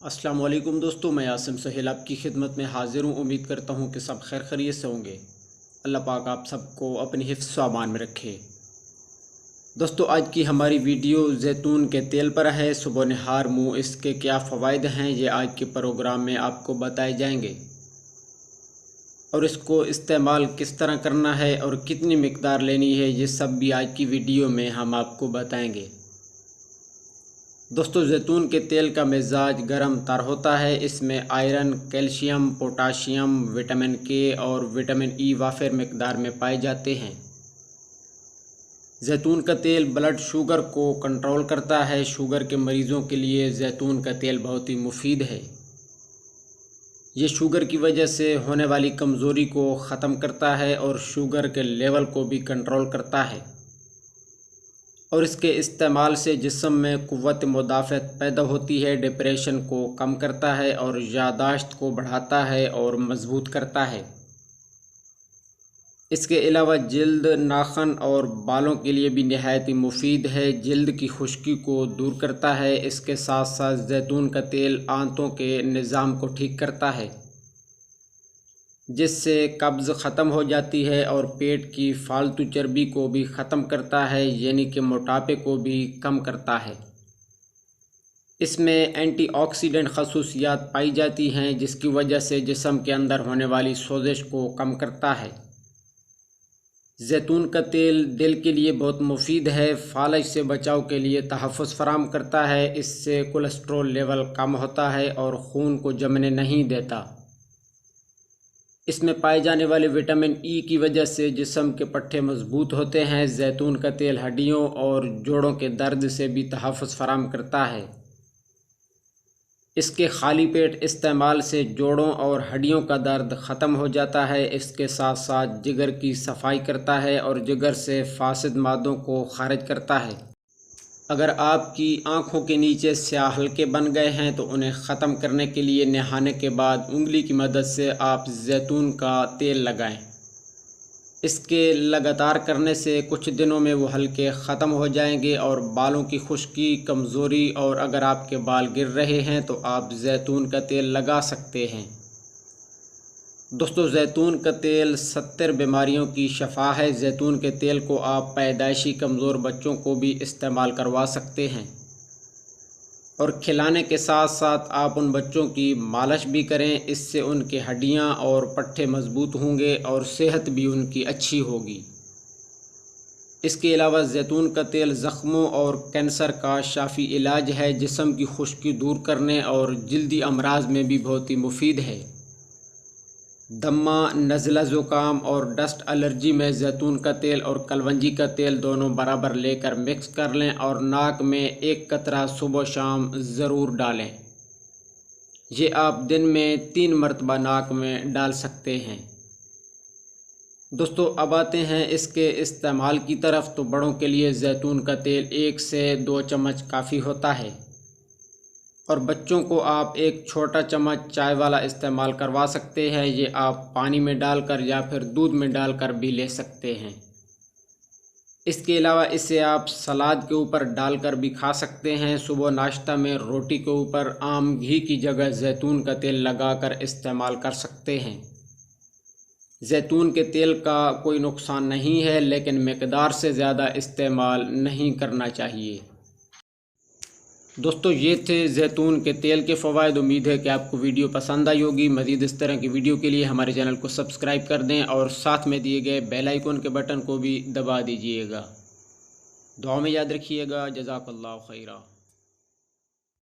السلام علیکم دوستو، میں عاصم سہیل آپ کی خدمت میں حاضر ہوں۔ امید کرتا ہوں کہ سب خیر خیریت سے ہوں گے۔ اللہ پاک آپ سب کو اپنی حفظ و امان میں رکھے۔ دوستو، آج کی ہماری ویڈیو زیتون کے تیل پر ہے۔ صبح نہار منہ اس کے کیا فوائد ہیں، یہ آج کے پروگرام میں آپ کو بتائے جائیں گے، اور اس کو استعمال کس طرح کرنا ہے اور کتنی مقدار لینی ہے، یہ سب بھی آج کی ویڈیو میں ہم آپ کو بتائیں گے۔ دوستو، زیتون کے تیل کا مزاج گرم تر ہوتا ہے۔ اس میں آئرن، کیلشیم، پوٹاشیم، وٹامن کے اور وٹامن ای وافر مقدار میں پائے جاتے ہیں۔ زیتون کا تیل بلڈ شوگر کو کنٹرول کرتا ہے۔ شوگر کے مریضوں کے لیے زیتون کا تیل بہت ہی مفید ہے۔ یہ شوگر کی وجہ سے ہونے والی کمزوری کو ختم کرتا ہے اور شوگر کے لیول کو بھی کنٹرول کرتا ہے، اور اس کے استعمال سے جسم میں قوت مدافعت پیدا ہوتی ہے، ڈپریشن کو کم کرتا ہے اور یادداشت کو بڑھاتا ہے اور مضبوط کرتا ہے۔ اس کے علاوہ جلد، ناخن اور بالوں کے لیے بھی نہایت ہی مفید ہے۔ جلد کی خشکی کو دور کرتا ہے۔ اس کے ساتھ ساتھ زیتون کا تیل آنتوں کے نظام کو ٹھیک کرتا ہے، جس سے قبض ختم ہو جاتی ہے، اور پیٹ کی فالتو چربی کو بھی ختم کرتا ہے، یعنی کہ موٹاپے کو بھی کم کرتا ہے۔ اس میں اینٹی آکسیڈنٹ خصوصیات پائی جاتی ہیں، جس کی وجہ سے جسم کے اندر ہونے والی سوزش کو کم کرتا ہے۔ زیتون کا تیل دل کے لیے بہت مفید ہے۔ فالج سے بچاؤ کے لیے تحفظ فراہم کرتا ہے۔ اس سے کولیسٹرول لیول کم ہوتا ہے اور خون کو جمنے نہیں دیتا۔ اس میں پائے جانے والے وٹامن ای کی وجہ سے جسم کے پٹھے مضبوط ہوتے ہیں۔ زیتون کا تیل ہڈیوں اور جوڑوں کے درد سے بھی تحفظ فراہم کرتا ہے۔ اس کے خالی پیٹ استعمال سے جوڑوں اور ہڈیوں کا درد ختم ہو جاتا ہے۔ اس کے ساتھ ساتھ جگر کی صفائی کرتا ہے اور جگر سے فاسد مادوں کو خارج کرتا ہے۔ اگر آپ کی آنکھوں کے نیچے سیاہ حلقے بن گئے ہیں تو انہیں ختم کرنے کے لیے نہانے کے بعد انگلی کی مدد سے آپ زیتون کا تیل لگائیں۔ اس کے لگاتار کرنے سے کچھ دنوں میں وہ حلقے ختم ہو جائیں گے، اور بالوں کی خشکی، کمزوری، اور اگر آپ کے بال گر رہے ہیں تو آپ زیتون کا تیل لگا سکتے ہیں۔ دوستو، زیتون کا تیل 70 بیماریوں کی شفا ہے۔ زیتون کے تیل کو آپ پیدائشی کمزور بچوں کو بھی استعمال کروا سکتے ہیں، اور کھلانے کے ساتھ ساتھ آپ ان بچوں کی مالش بھی کریں۔ اس سے ان کے ہڈیاں اور پٹھے مضبوط ہوں گے اور صحت بھی ان کی اچھی ہوگی۔ اس کے علاوہ زیتون کا تیل زخموں اور کینسر کا شافی علاج ہے۔ جسم کی خشکی دور کرنے اور جلدی امراض میں بھی بہت ہی مفید ہے۔ دمہ، نزلہ، زکام اور ڈسٹ الرجی میں زیتون کا تیل اور کلونجی کا تیل دونوں برابر لے کر مکس کر لیں، اور ناک میں 1 قطرہ صبح و شام ضرور ڈالیں۔ یہ آپ دن میں 3 مرتبہ ناک میں ڈال سکتے ہیں۔ دوستو، اب آتے ہیں اس کے استعمال کی طرف۔ تو بڑوں کے لیے زیتون کا تیل 1 سے 2 چمچ کافی ہوتا ہے، اور بچوں کو آپ 1 چھوٹا چمچ چائے والا استعمال کروا سکتے ہیں۔ یہ آپ پانی میں ڈال کر یا پھر دودھ میں ڈال کر بھی لے سکتے ہیں۔ اس کے علاوہ اسے آپ سلاد کے اوپر ڈال کر بھی کھا سکتے ہیں۔ صبح ناشتہ میں روٹی کے اوپر عام گھی کی جگہ زیتون کا تیل لگا کر استعمال کر سکتے ہیں۔ زیتون کے تیل کا کوئی نقصان نہیں ہے، لیکن مقدار سے زیادہ استعمال نہیں کرنا چاہیے۔ دوستو، یہ تھے زیتون کے تیل کے فوائد۔ امید ہے کہ آپ کو ویڈیو پسند آئی ہوگی۔ مزید اس طرح کی ویڈیو کے لیے ہمارے چینل کو سبسکرائب کر دیں، اور ساتھ میں دیے گئے بیل آئیکن کے بٹن کو بھی دبا دیجیے گا۔ دعا میں یاد رکھیے گا۔ جزاک اللہ خیرہ۔